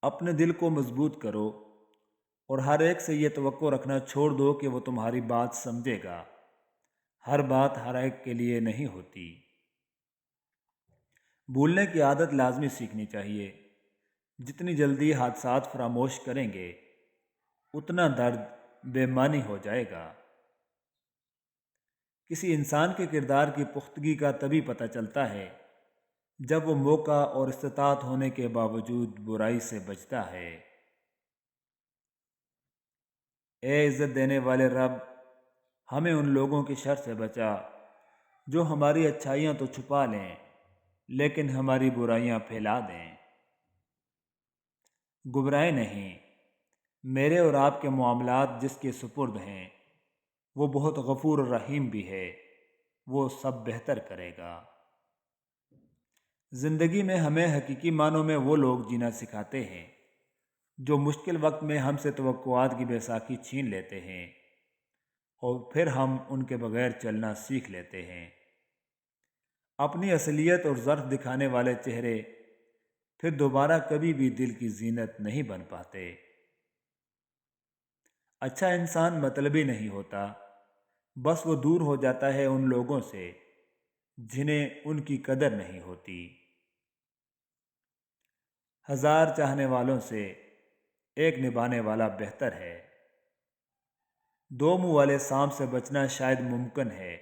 اپنے دل کو مضبوط کرو اور ہر ایک سے یہ توقع رکھنا چھوڑ دو کہ وہ تمہاری بات سمجھے گا۔ ہر بات ہر ایک کے لیے نہیں ہوتی۔ بھولنے کی عادت لازمی سیکھنی چاہیے۔ جتنی جلدی حادثات فراموش کریں گے اتنا درد بے معنی ہو جائے گا۔ کسی انسان کے کردار کی پختگی کا تبھی پتہ چلتا ہے جب وہ موقع اور استطاعت ہونے کے باوجود برائی سے بچتا ہے۔ اے عزت دینے والے رب، ہمیں ان لوگوں کی شر سے بچا جو ہماری اچھائیاں تو چھپا لیں لیکن ہماری برائیاں پھیلا دیں۔ گمراہ نہیں، میرے اور آپ کے معاملات جس کے سپرد ہیں وہ بہت غفور و رحیم بھی ہے، وہ سب بہتر کرے گا۔ زندگی میں ہمیں حقیقی معنوں میں وہ لوگ جینا سکھاتے ہیں جو مشکل وقت میں ہم سے توقعات کی بیساکھی چھین لیتے ہیں اور پھر ہم ان کے بغیر چلنا سیکھ لیتے ہیں۔ اپنی اصلیت اور ظرف دکھانے والے چہرے پھر دوبارہ کبھی بھی دل کی زینت نہیں بن پاتے۔ اچھا انسان مطلبی نہیں ہوتا، بس وہ دور ہو جاتا ہے ان لوگوں سے جنہیں ان کی قدر نہیں ہوتی۔ ہزار چاہنے والوں سے ایک نبھانے والا بہتر ہے۔ دو منہ والے سانپ سے بچنا شاید ممکن ہے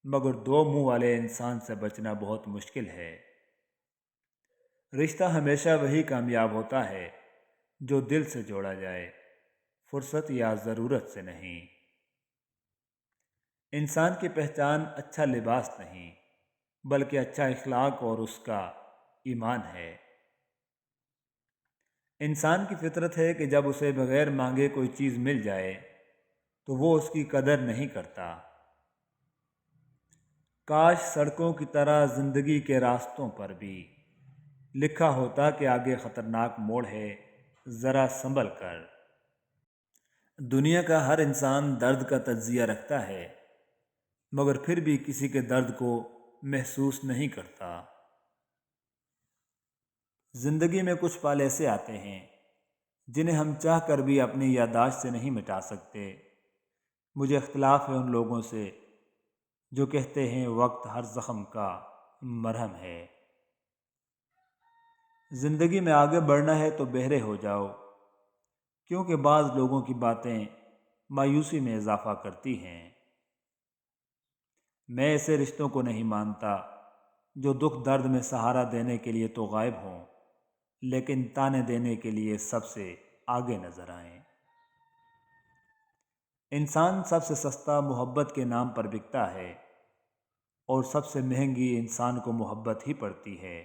مگر دو منہ والے انسان سے بچنا بہت مشکل ہے۔ رشتہ ہمیشہ وہی کامیاب ہوتا ہے جو دل سے جوڑا جائے، فرصت یا ضرورت سے نہیں۔ انسان کی پہچان اچھا لباس نہیں بلکہ اچھا اخلاق اور اس کا ایمان ہے۔ انسان کی فطرت ہے کہ جب اسے بغیر مانگے کوئی چیز مل جائے تو وہ اس کی قدر نہیں کرتا۔ کاش سڑکوں کی طرح زندگی کے راستوں پر بھی لکھا ہوتا کہ آگے خطرناک موڑ ہے، ذرا سنبھل کر۔ دنیا کا ہر انسان درد کا تجزیہ رکھتا ہے مگر پھر بھی کسی کے درد کو محسوس نہیں کرتا۔ زندگی میں کچھ پل ایسے آتے ہیں جنہیں ہم چاہ کر بھی اپنی یادداشت سے نہیں مٹا سکتے۔ مجھے اختلاف ہے ان لوگوں سے جو کہتے ہیں وقت ہر زخم کا مرہم ہے۔ زندگی میں آگے بڑھنا ہے تو بہرے ہو جاؤ، کیونکہ بعض لوگوں کی باتیں مایوسی میں اضافہ کرتی ہیں۔ میں ایسے رشتوں کو نہیں مانتا جو دکھ درد میں سہارا دینے کے لیے تو غائب ہوں لیکن تانے دینے کے لیے سب سے آگے نظر آئیں۔ انسان سب سے سستا محبت کے نام پر بکتا ہے اور سب سے مہنگی انسان کو محبت ہی پڑتی ہے۔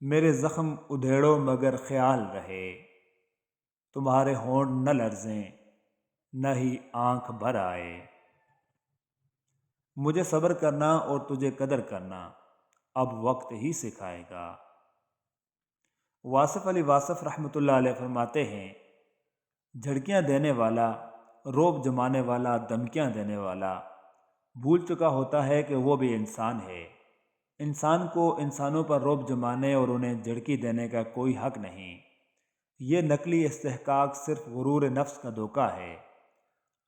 میرے زخم ادھیڑو مگر خیال رہے، تمہارے ہونٹ نہ لرزیں نہ ہی آنکھ بھر آئے۔ مجھے صبر کرنا اور تجھے قدر کرنا اب وقت ہی سکھائے گا۔ واصف علی واصف رحمۃ اللہ علیہ فرماتے ہیں، جھڑکیاں دینے والا، روب جمانے والا، دھمکیاں دینے والا بھول چکا ہوتا ہے کہ وہ بھی انسان ہے۔ انسان کو انسانوں پر روب جمانے اور انہیں جھڑکی دینے کا کوئی حق نہیں۔ یہ نقلی استحقاق صرف غرور نفس کا دھوکہ ہے،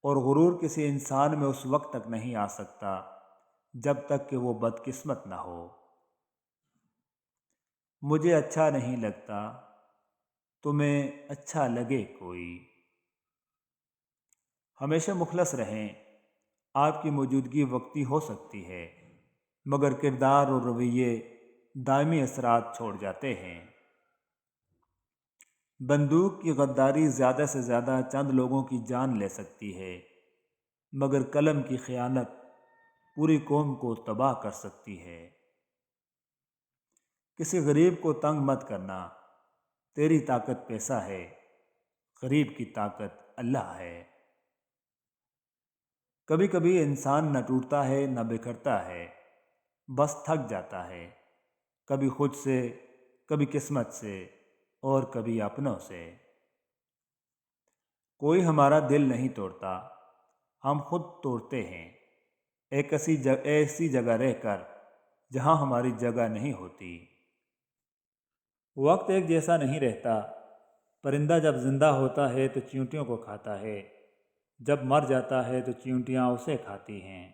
اور غرور کسی انسان میں اس وقت تک نہیں آ سکتا جب تک کہ وہ بدقسمت نہ ہو۔ مجھے اچھا نہیں لگتا، تمہیں اچھا لگے کوئی۔ ہمیشہ مخلص رہیں، آپ کی موجودگی وقتی ہو سکتی ہے مگر کردار اور رویے دائمی اثرات چھوڑ جاتے ہیں۔ بندوق کی غداری زیادہ سے زیادہ چند لوگوں کی جان لے سکتی ہے مگر قلم کی خیانت پوری قوم کو تباہ کر سکتی ہے۔ کسی غریب کو تنگ مت کرنا، تیری طاقت پیسہ ہے، غریب کی طاقت اللہ ہے۔ کبھی کبھی انسان نہ ٹوٹتا ہے نہ بکھرتا ہے، بس تھک جاتا ہے، کبھی خود سے، کبھی قسمت سے اور کبھی اپنوں سے۔ کوئی ہمارا دل نہیں توڑتا، ہم خود توڑتے ہیں، ایسی جگہ رہ کر جہاں ہماری جگہ نہیں ہوتی۔ وقت ایک جیسا نہیں رہتا۔ پرندہ جب زندہ ہوتا ہے تو چیونٹیوں کو کھاتا ہے، جب مر جاتا ہے تو چیونٹیاں اسے کھاتی ہیں۔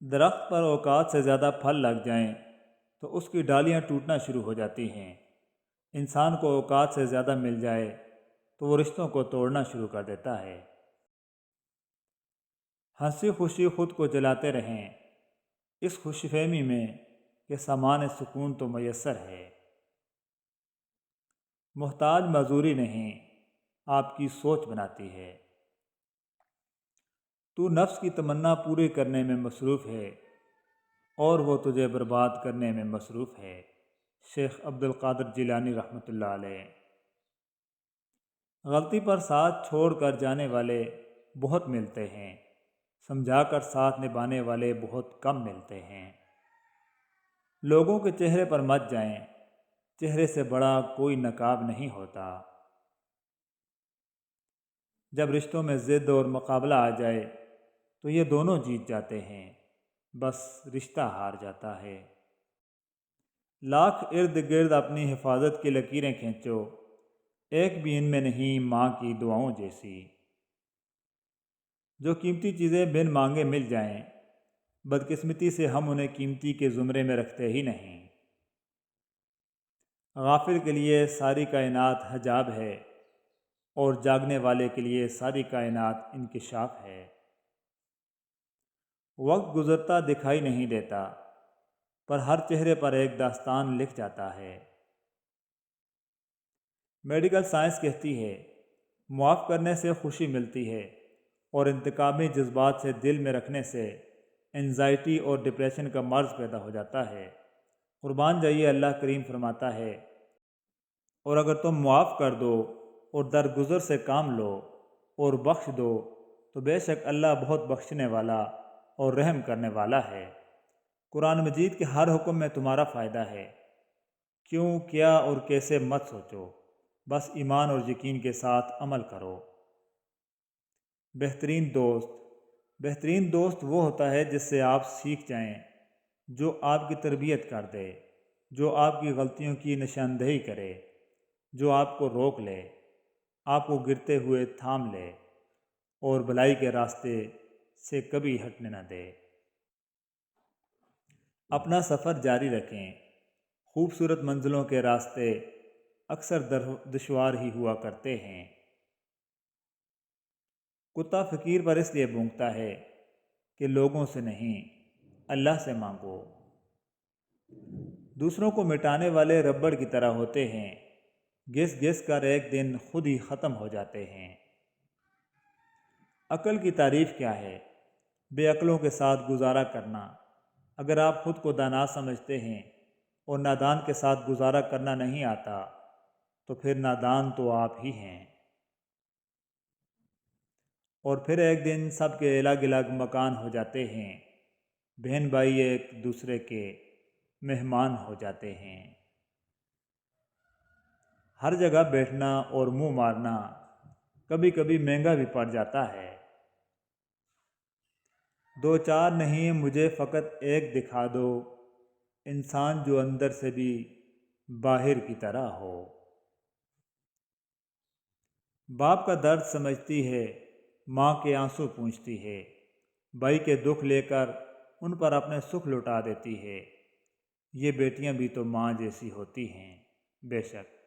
درخت پر اوقات سے زیادہ پھل لگ جائیں تو اس کی ڈالیاں ٹوٹنا شروع ہو جاتی ہیں۔ انسان کو اوقات سے زیادہ مل جائے تو وہ رشتوں کو توڑنا شروع کر دیتا ہے۔ ہنسی خوشی خود کو جلاتے رہیں، اس خوش فہمی میں کہ سامان سکون تو میسر ہے۔ محتاج معذوری نہیں، آپ کی سوچ بناتی ہے۔ تو نفس کی تمنا پوری کرنے میں مصروف ہے اور وہ تجھے برباد کرنے میں مصروف ہے۔ شیخ عبد القادر جیلانی رحمۃ اللہ علیہ۔ غلطی پر ساتھ چھوڑ کر جانے والے بہت ملتے ہیں، سمجھا کر ساتھ نبھانے والے بہت کم ملتے ہیں۔ لوگوں کے چہرے پر مت جائیں، چہرے سے بڑا کوئی نقاب نہیں ہوتا۔ جب رشتوں میں ضد اور مقابلہ آ جائے تو یہ دونوں جیت جاتے ہیں، بس رشتہ ہار جاتا ہے۔ لاکھ ارد گرد اپنی حفاظت کی لکیریں کھینچو، ایک بھی ان میں نہیں ماں کی دعاؤں جیسی۔ جو قیمتی چیزیں بن مانگے مل جائیں، بدقسمتی سے ہم انہیں قیمتی کے زمرے میں رکھتے ہی نہیں۔ غافل کے لیے ساری کائنات حجاب ہے اور جاگنے والے کے لیے ساری کائنات انکشاف ہے۔ وقت گزرتا دکھائی نہیں دیتا، پر ہر چہرے پر ایک داستان لکھ جاتا ہے۔ میڈیکل سائنس کہتی ہے معاف کرنے سے خوشی ملتی ہے اور انتقامی جذبات سے دل میں رکھنے سے انزائٹی اور ڈپریشن کا مرض پیدا ہو جاتا ہے۔ قربان جائیے، اللہ کریم فرماتا ہے، اور اگر تم معاف کر دو اور درگزر سے کام لو اور بخش دو تو بے شک اللہ بہت بخشنے والا اور رحم کرنے والا ہے۔ قرآن مجید کے ہر حکم میں تمہارا فائدہ ہے۔ کیوں، کیا اور کیسے مت سوچو، بس ایمان اور یقین کے ساتھ عمل کرو۔ بہترین دوست وہ ہوتا ہے جس سے آپ سیکھ جائیں، جو آپ کی تربیت کر دے، جو آپ کی غلطیوں کی نشاندہی کرے، جو آپ کو روک لے، آپ کو گرتے ہوئے تھام لے اور بھلائی کے راستے سے کبھی ہٹنے نہ دے۔ اپنا سفر جاری رکھیں، خوبصورت منزلوں کے راستے اکثر دشوار ہی ہوا کرتے ہیں۔ کتا فقیر پر اس لیے بھونکتا ہے کہ لوگوں سے نہیں، اللہ سے مانگو۔ دوسروں کو مٹانے والے ربڑ کی طرح ہوتے ہیں، گھس گھس کر ایک دن خود ہی ختم ہو جاتے ہیں۔ عقل کی تعریف کیا ہے؟ بے عقلوں کے ساتھ گزارا کرنا۔ اگر آپ خود کو دانا سمجھتے ہیں اور نادان کے ساتھ گزارا کرنا نہیں آتا تو پھر نادان تو آپ ہی ہیں۔ اور پھر ایک دن سب کے الگ الگ مکان ہو جاتے ہیں، بہن بھائی ایک دوسرے کے مہمان ہو جاتے ہیں۔ ہر جگہ بیٹھنا اور منہ مارنا کبھی کبھی مہنگا بھی پڑ جاتا ہے۔ دو چار نہیں، مجھے فقط ایک دکھا دو، انسان جو اندر سے بھی باہر کی طرح ہو۔ باپ کا درد سمجھتی ہے، ماں کے آنسو پونچھتی ہے، بھائی کے دکھ لے کر ان پر اپنے سکھ لوٹا دیتی ہے۔ یہ بیٹیاں بھی تو ماں جیسی ہوتی ہیں، بے شک۔